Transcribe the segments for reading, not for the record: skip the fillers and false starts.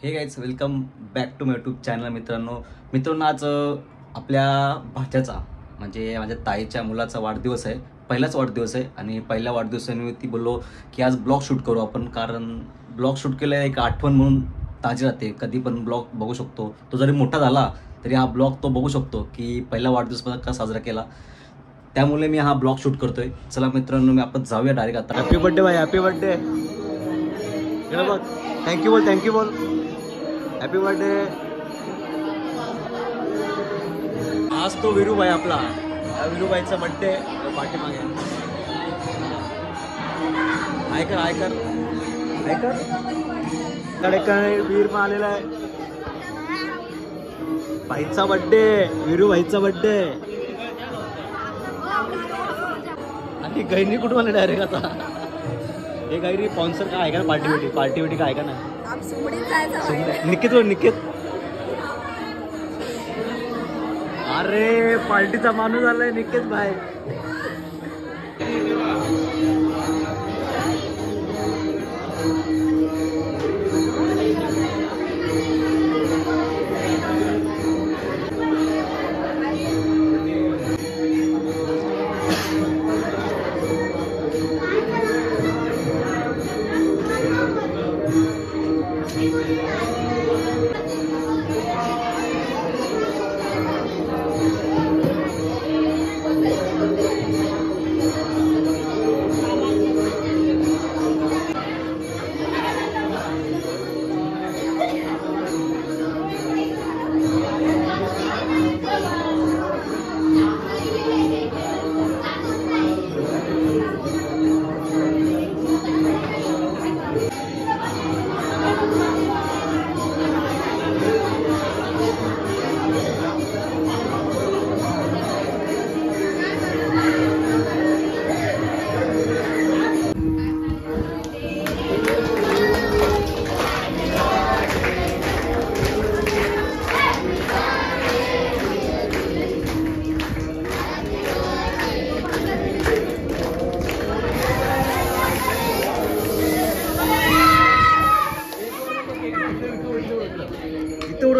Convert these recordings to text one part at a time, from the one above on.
हे guys welcome back to my YouTube channel मित्रांनो आज आपल्या भाच्याचा म्हणजे माझ्या ताईच्या मुलाचा वाढदिवस आहे. पहिलाच वाढदिवस आहे आणि पहिल्या वाढदिवसानिमित्त बोललो की आज ब्लॉग शूट करू आपण, कारण ब्लॉग शूट केलं एक आठवण म्हणून ताजी राहते. कधी पण ब्लॉग बघू शकतो, तो जरी मोठा झाला तरी हा ब्लॉग तो बघू शकतो की पहिला वाढदिवस कसा साजरा केला. त्यामुळे मी हा ब्लॉग शूट करतोय. चला मित्रांनो, मी आपण जाऊया डायरेक्ट आता. हॅपी बर्थडे भाई, हॅपी बर्थडे. बघ, थँक्यू बोल हॅपी बर्थडे. आज तो वीरू भाई आपला, वीरू भाईचा बर्थडे पाठीमागे. ऐकर वीर पण आलेला आहे. भाईचा बर्थडे, वीरू भाईचा बर्थडे. आणि गैरी कुठून आले डायरेक्ट आता. हे गैरी स्पॉन्सर काय आहे का, पार्टी बिटी काय का ना. निकित अरे पार्टीचा माणूस आलाय निकेत भाई.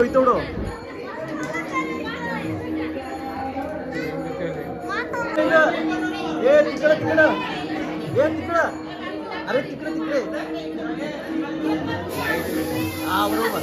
इतवडो अरे तिकडे हा बरोबर.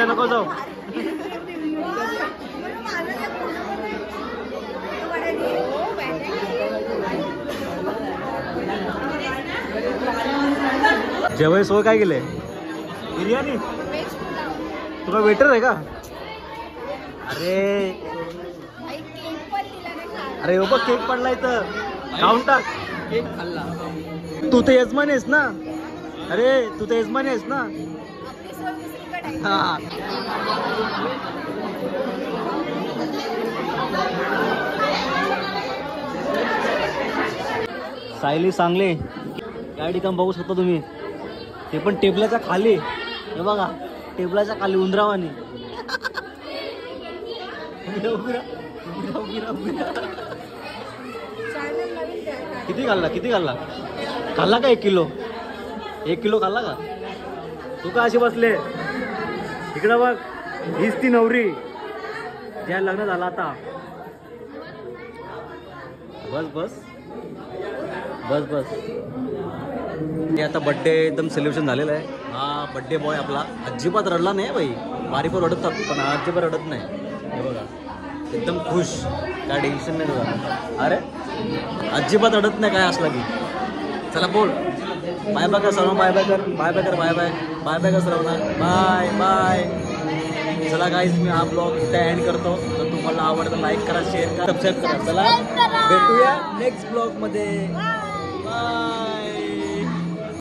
नको जाऊ. जेवाय सोय काय केलंय? बिर्याणी. तुला वेटर आहे का? अरे बाबा केक पडलाय तर खाऊन टाक. केक खाल्ला. तू तर यजमान आहेस ना. अरे तू तर यजमान आहेस ना. हा सायली सांगले या ठिकाणी बघू शकता तुम्ही. ते पण टेबलाच्या खाली. हे बघा टेबलाच्या खाली उंदरावानी. किती खाल्ला खाल्ला का 1 किलो 1 किलो खाल्ला का तू का अशी बसले इकडं बघ हीच ती नवरी ज्या लग्न झालं आता बस हे आता बड्डे एकदम सेलिब्रेशन झालेलं आहे हा बड्डे बॉय आपला अजिबात रडला नाही बाई बारीपर रडतात पण अजिबात रडत नाही हे बघा एकदम खुश काय टेन्शन नाही तुझा अरे अजिबात रडत नाही काय असला की चला बोल बाय बाय कर सर्व बाय बाय कर सर्वांना बाय चला गाईज मी हा ब्लॉग इथे एंड करतो तर तुम्हाला आवडतं लाईक करा शेअर करा सबस्क्राईब करा चला भेटूया नेक्स्ट ब्लॉग मध्ये बाय